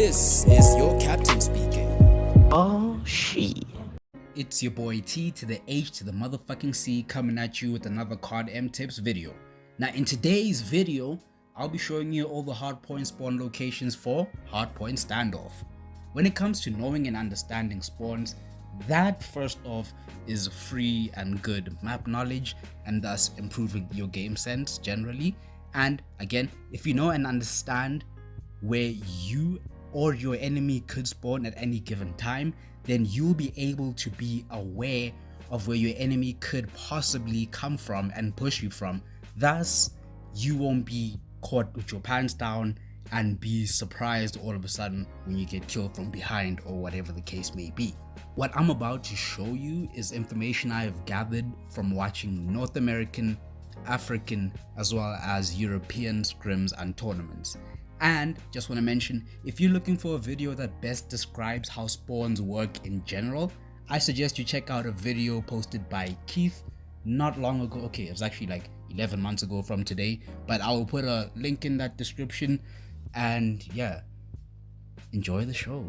This is your captain speaking. Oh shit. It's your boy T to the H to the motherfucking C coming at you with another Codm tips video. Now in today's video, I'll be showing you all the hardpoint spawn locations for Hardpoint Standoff. When it comes to knowing and understanding spawns, that first off is free and good map knowledge and thus improving your game sense generally. And again, if you know and understand where you or your enemy could spawn at any given time, then you'll be able to be aware of where your enemy could possibly come from and push you from. Thus, you won't be caught with your pants down and be surprised all of a sudden when you get killed from behind or whatever the case may be. What I'm about to show you is information I have gathered from watching North American, African, as well as European scrims and tournaments. And just want to mention, if you're looking for a video that best describes how spawns work in general, I suggest you check out a video posted by Kith not long ago. Okay, it was actually like 11 months ago from today, but I will put a link in that description. And yeah, enjoy the show.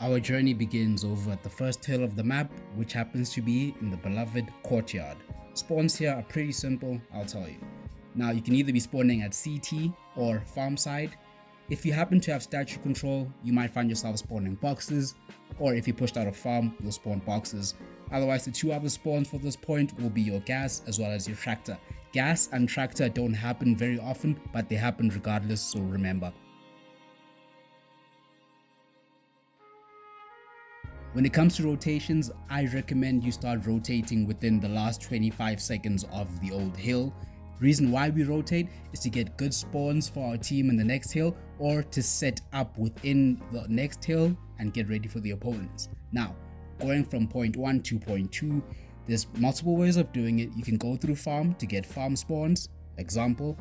Our journey begins over at the first hill of the map, which happens to be in the beloved courtyard. Spawns here are pretty simple, I'll tell you. Now you can either be spawning at CT or farm side. If you happen to have statue control, you might find yourself spawning boxes, or if you pushed out of farm, you'll spawn boxes. Otherwise, the two other spawns for this point will be your gas as well as your tractor. Gas and tractor don't happen very often, but they happen regardless, so remember. When it comes to rotations, I recommend you start rotating within the last 25 seconds of the old hill. Reason why we rotate is to get good spawns for our team in the next hill, or to set up within the next hill and get ready for the opponents. Now, going from point 1 to point 2, there's multiple ways of doing it. You can go through farm to get farm spawns. Example.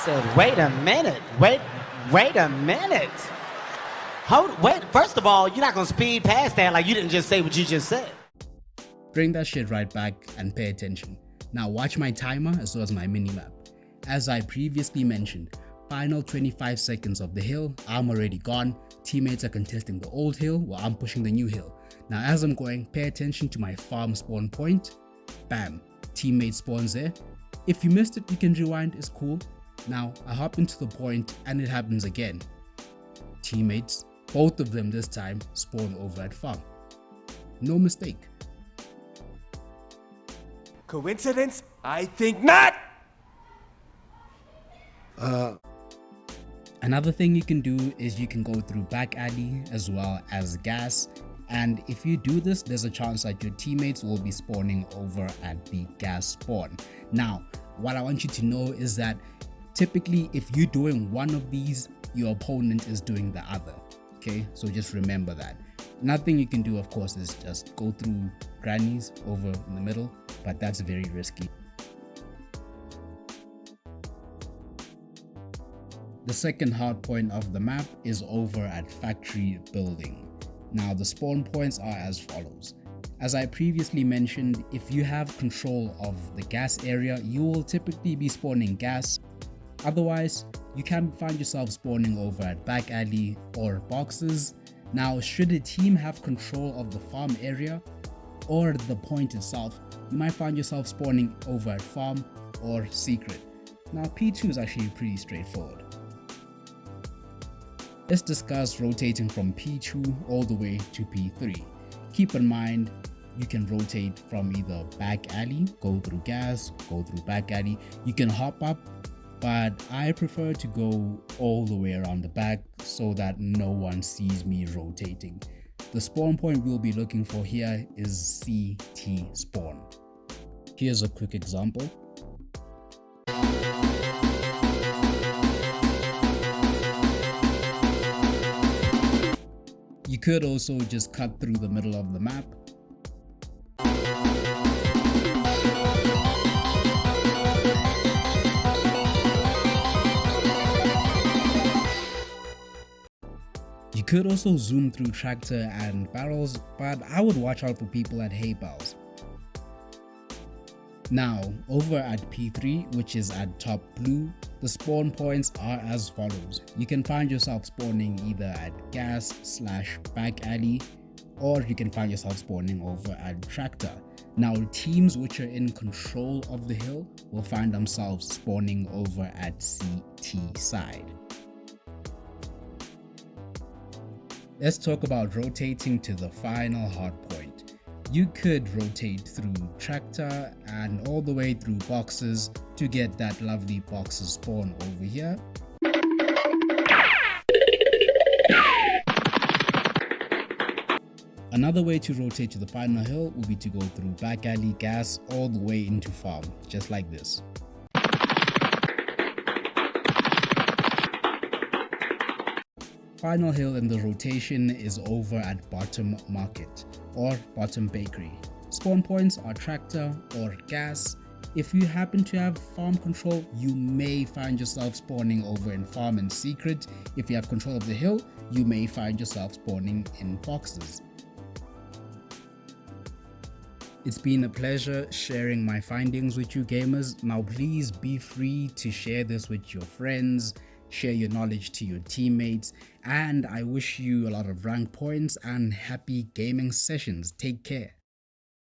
Said, wait a minute. Wait a minute. Wait, first of all, you're not gonna speed past that like you didn't just say what you just said. Bring that shit right back and pay attention. Now watch my timer as well as my minimap. As I previously mentioned, final 25 seconds of the hill, I'm already gone. Teammates are contesting the old hill while I'm pushing the new hill. Now as I'm going, pay attention to my farm spawn point. Bam, teammate spawns there. If you missed it, you can rewind, it's cool. Now I hop into the point and it happens again. Teammates, both of them this time, spawn over at farm. No mistake. Coincidence? I think not! Another thing you can do is you can go through back alley as well as gas. And if you do this, there's a chance that your teammates will be spawning over at the gas spawn. Now, what I want you to know is that typically, if you're doing one of these, your opponent is doing the other. Okay, so just remember that. Nothing you can do, of course, is just go through grannies over in the middle, but that's very risky. The second hard point of the map is over at factory building. Now the spawn points are as follows. As I previously mentioned, if you have control of the gas area, you will typically be spawning gas. Otherwise, you can find yourself spawning over at back alley or boxes. Now, should a team have control of the farm area or the point itself, you might find yourself spawning over at farm or secret. Now, P2 is actually pretty straightforward. Let's discuss rotating from P2 all the way to P3. Keep in mind, you can rotate from either back alley, go through gas, go through back alley. You can hop up, but I prefer to go all the way around the back so that no one sees me rotating. The spawn point we'll be looking for here is CT spawn. Here's a quick example. You could also just cut through the middle of the map. could also zoom through tractor and barrels, but I would watch out for people at hay bales. Now, over at P3, which is at top blue, the spawn points are as follows. You can find yourself spawning either at gas/back alley, or you can find yourself spawning over at tractor. Now, teams which are in control of the hill will find themselves spawning over at CT side. Let's talk about rotating to the final hardpoint. You could rotate through tractor and all the way through boxes to get that lovely boxes spawn over here. Another way to rotate to the final hill would be to go through back alley gas all the way into farm, just like this. Final hill in the rotation is over at bottom market or bottom bakery. Spawn points are tractor or gas. If you happen to have farm control, you may find yourself spawning over in farm in secret. If you have control of the hill, you may find yourself spawning in boxes. It's been a pleasure sharing my findings with you gamers. Now please be free to share this with your friends, share your knowledge to your teammates, and I wish you a lot of rank points and happy gaming sessions. Take care.